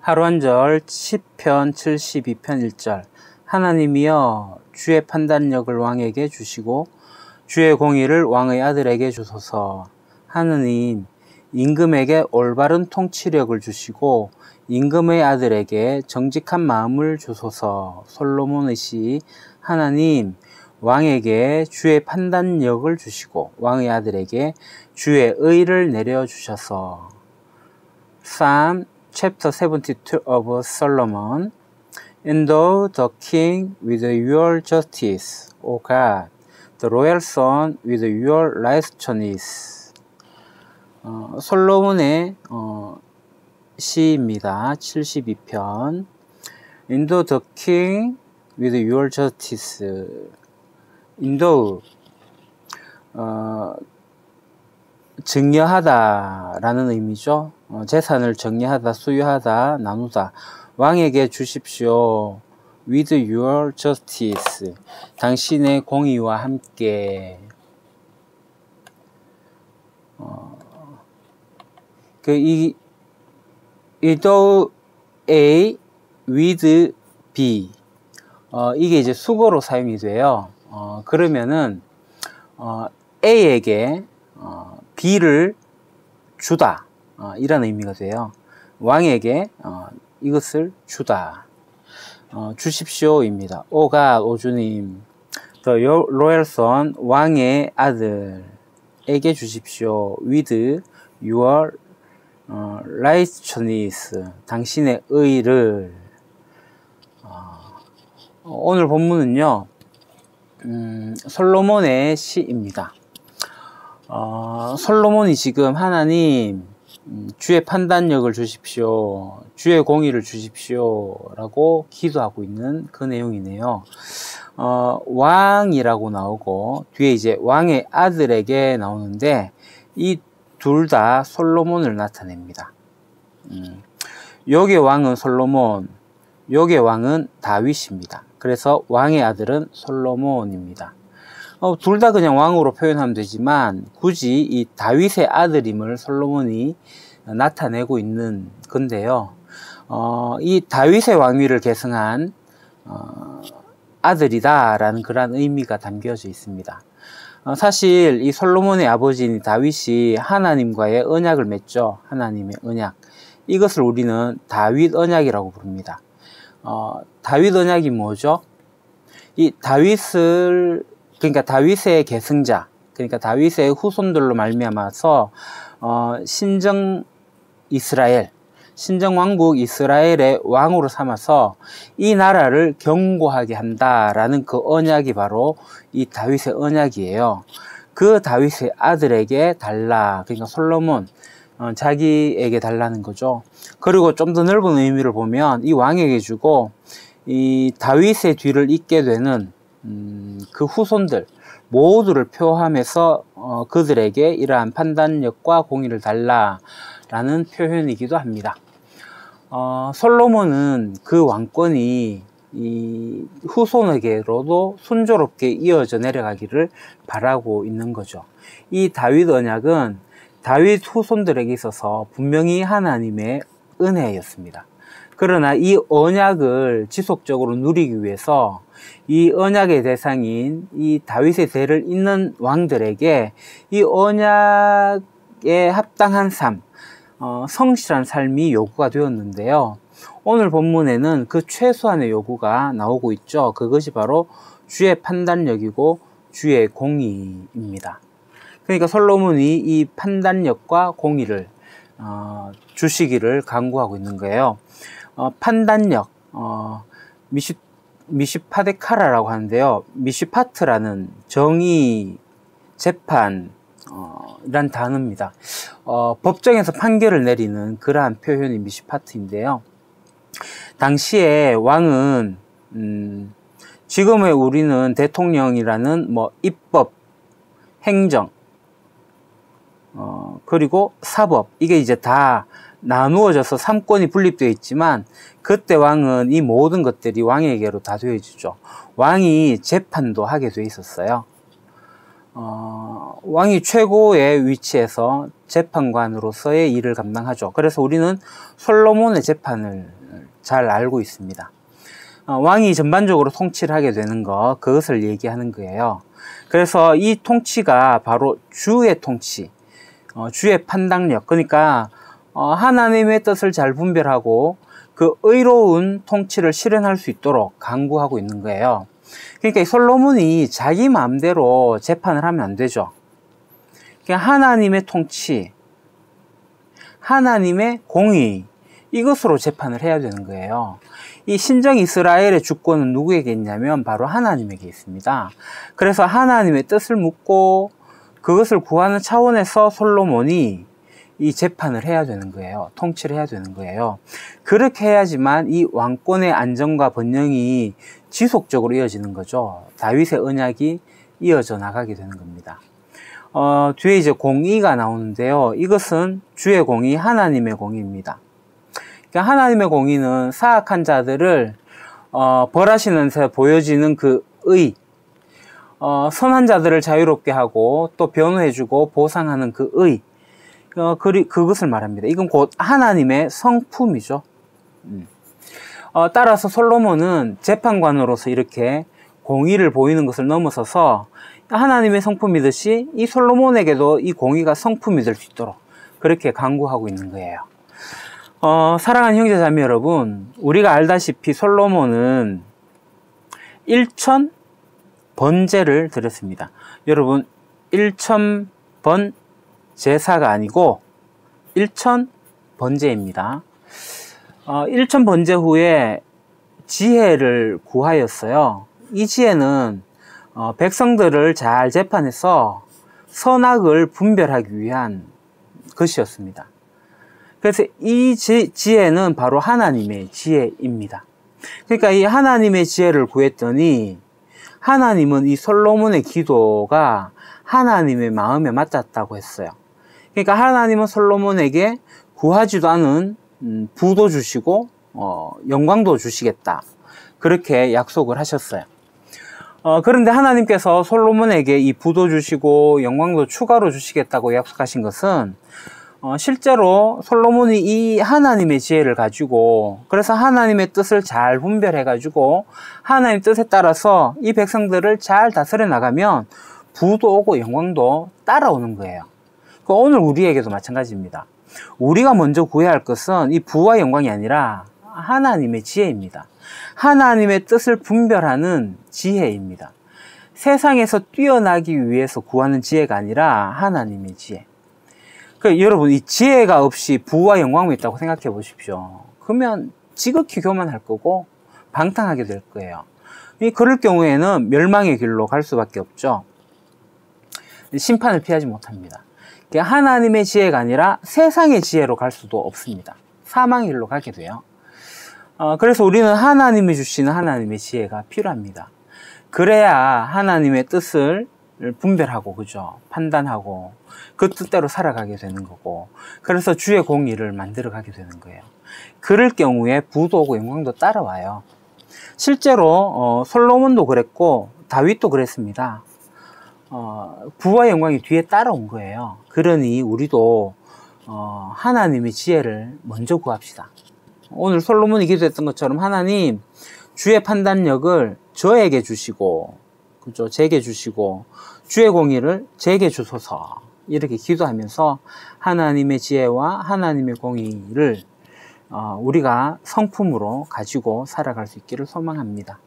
하루한절 10편 72편 1절 하나님이여 주의 판단력을 왕에게 주시고 주의 공의를 왕의 아들에게 주소서. 하느님 임금에게 올바른 통치력을 주시고 임금의 아들에게 정직한 마음을 주소서. 솔로몬의 시. 하나님 왕에게 주의 판단력을 주시고 왕의 아들에게 주의 의를 내려주셔서. Psalm chapter 72 of Solomon. Endow the king with your justice, O God, the royal son with your righteousness. 솔로몬의 시입니다. 72편. Endow the king with your justice. Endow, 증여하다 라는 의미죠. 재산을 증여하다, 소유하다, 나누다. 왕에게 주십시오. With your justice. 당신의 공의와 함께. Endow A with B. 이게 이제 수거로 사용이 돼요. 그러면은, A에게, B를 주다. 이런 의미가 돼요. 왕에게, 이것을 주다. 주십시오입니다. 오가, 오주님. The royal son, 왕의 아들에게 주십시오. With your righteousness. 당신의 의를. 오늘 본문은요, 솔로몬의 시입니다. 솔로몬이 지금 하나님, 주의 판단력을 주십시오. 주의 공의를 주십시오. 라고 기도하고 있는 그 내용이네요. 왕이라고 나오고, 뒤에 이제 왕의 아들에게 나오는데, 이 둘 다 솔로몬을 나타냅니다. 여기의 왕은 솔로몬, 여기의 왕은 다윗입니다. 그래서 왕의 아들은 솔로몬입니다. 둘 다 그냥 왕으로 표현하면 되지만 굳이 이 다윗의 아들임을 솔로몬이 나타내고 있는 건데요. 이 다윗의 왕위를 계승한 아들이다라는 그런 의미가 담겨져 있습니다. 사실 이 솔로몬의 아버지인 다윗이 하나님과의 언약을 맺죠. 하나님의 언약. 이것을 우리는 다윗 언약이라고 부릅니다. 다윗 언약이 뭐죠? 이 다윗을, 그러니까 다윗의 계승자, 그러니까 다윗의 후손들로 말미암아서 신정 이스라엘, 신정 왕국 이스라엘의 왕으로 삼아서 이 나라를 견고하게 한다라는 그 언약이 바로 이 다윗의 언약이에요. 그 다윗의 아들에게 달라, 그러니까 솔로몬, 자기에게 달라는 거죠. 그리고 좀 더 넓은 의미를 보면 이 왕에게 주고 이 다윗의 뒤를 잇게 되는 그 후손들 모두를 표함해서 그들에게 이러한 판단력과 공의를 달라라는 표현이기도 합니다. 솔로몬은 그 왕권이 이 후손에게로도 순조롭게 이어져 내려가기를 바라고 있는 거죠. 이 다윗 언약은 다윗 후손들에게 있어서 분명히 하나님의 은혜였습니다. 그러나 이 언약을 지속적으로 누리기 위해서 이 언약의 대상인 이 다윗의 대를 잇는 왕들에게 이 언약에 합당한 삶, 성실한 삶이 요구가 되었는데요. 오늘 본문에는 그 최소한의 요구가 나오고 있죠. 그것이 바로 주의 판단력이고 주의 공의입니다. 그러니까 솔로몬이 이 판단력과 공의를 주시기를 간구하고 있는 거예요. 판단력, 미슈파데카라라고 하는데요. 미슈파트라는 정의, 재판, 이란 단어입니다. 법정에서 판결을 내리는 그러한 표현이 미슈파트인데요. 당시에 왕은, 지금의 우리는 대통령이라는 입법, 행정, 그리고 사법, 이게 이제 다 나누어져서 3권이 분립되어 있지만 그때 왕은 이 모든 것들이 왕에게로 다 되어지죠. 왕이 재판도 하게 돼 있었어요. 왕이 최고의 위치에서 재판관으로서의 일을 감당하죠. 그래서 우리는 솔로몬의 재판을 잘 알고 있습니다. 왕이 전반적으로 통치를 하게 되는 것, 그것을 얘기하는 거예요. 그래서 이 통치가 바로 주의 통치, 주의 판단력, 그러니까 하나님의 뜻을 잘 분별하고 그 의로운 통치를 실현할 수 있도록 강구하고 있는 거예요. 그러니까 이 솔로몬이 자기 마음대로 재판을 하면 안 되죠. 그러니까 하나님의 통치, 하나님의 공의, 이것으로 재판을 해야 되는 거예요. 이 신정 이스라엘의 주권은 누구에게 있냐면 바로 하나님에게 있습니다. 그래서 하나님의 뜻을 묻고 그것을 구하는 차원에서 솔로몬이 이 재판을 해야 되는 거예요. 통치를 해야 되는 거예요. 그렇게 해야지만 이 왕권의 안정과 번영이 지속적으로 이어지는 거죠. 다윗의 언약이 이어져 나가게 되는 겁니다. 뒤에 이제 공의가 나오는데요. 이것은 주의 공의, 하나님의 공의입니다. 그러니까 하나님의 공의는 사악한 자들을 벌하시는 데 보여지는 그 의, 선한 자들을 자유롭게 하고 또 변호해주고 보상하는 그 의, 그것을 말합니다. 이건 곧 하나님의 성품이죠. 따라서 솔로몬은 재판관으로서 이렇게 공의를 보이는 것을 넘어서서 하나님의 성품이듯이 이 솔로몬에게도 이 공의가 성품이 될 수 있도록 그렇게 강구하고 있는 거예요. 사랑하는 형제 자매 여러분, 우리가 알다시피 솔로몬은 1000번제를 드렸습니다. 여러분, 1000번 제사가 아니고 1000번제입니다. 1000번제 후에 지혜를 구하였어요. 이 지혜는 백성들을 잘 재판해서 선악을 분별하기 위한 것이었습니다. 그래서 이 지혜는 바로 하나님의 지혜입니다. 그러니까 이 하나님의 지혜를 구했더니 하나님은 이 솔로몬의 기도가 하나님의 마음에 맞았다고 했어요. 그러니까 하나님은 솔로몬에게 구하지도 않은 부도 주시고 영광도 주시겠다, 그렇게 약속을 하셨어요. 그런데 하나님께서 솔로몬에게 이 부도 주시고 영광도 추가로 주시겠다고 약속하신 것은 실제로 솔로몬이 이 하나님의 지혜를 가지고, 그래서 하나님의 뜻을 잘 분별해 가지고 하나님 뜻에 따라서 이 백성들을 잘 다스려 나가면 부도 오고 영광도 따라오는 거예요. 오늘 우리에게도 마찬가지입니다. 우리가 먼저 구해야 할 것은 이 부와 영광이 아니라 하나님의 지혜입니다. 하나님의 뜻을 분별하는 지혜입니다. 세상에서 뛰어나기 위해서 구하는 지혜가 아니라 하나님의 지혜. 여러분, 이 지혜가 없이 부와 영광이 있다고 생각해 보십시오. 그러면 지극히 교만할 거고 방탕하게 될 거예요. 그럴 경우에는 멸망의 길로 갈 수밖에 없죠. 심판을 피하지 못합니다. 하나님의 지혜가 아니라 세상의 지혜로 갈 수도 없습니다. 사망의 길로 가게 돼요. 그래서 우리는 하나님이 주시는 하나님의 지혜가 필요합니다. 그래야 하나님의 뜻을 분별하고, 그죠? 판단하고 그 뜻대로 살아가게 되는 거고, 그래서 주의 공의를 만들어 가게 되는 거예요. 그럴 경우에 부도 오고 영광도 따라와요. 실제로 솔로몬도 그랬고 다윗도 그랬습니다. 부와 영광이 뒤에 따라온 거예요. 그러니 우리도 하나님의 지혜를 먼저 구합시다. 오늘 솔로몬이 기도했던 것처럼 하나님, 주의 판단력을 저에게 주시고, 그죠? 제게 주시고, 주의 공의를 제게 주소서, 이렇게 기도하면서 하나님의 지혜와 하나님의 공의를 우리가 성품으로 가지고 살아갈 수 있기를 소망합니다.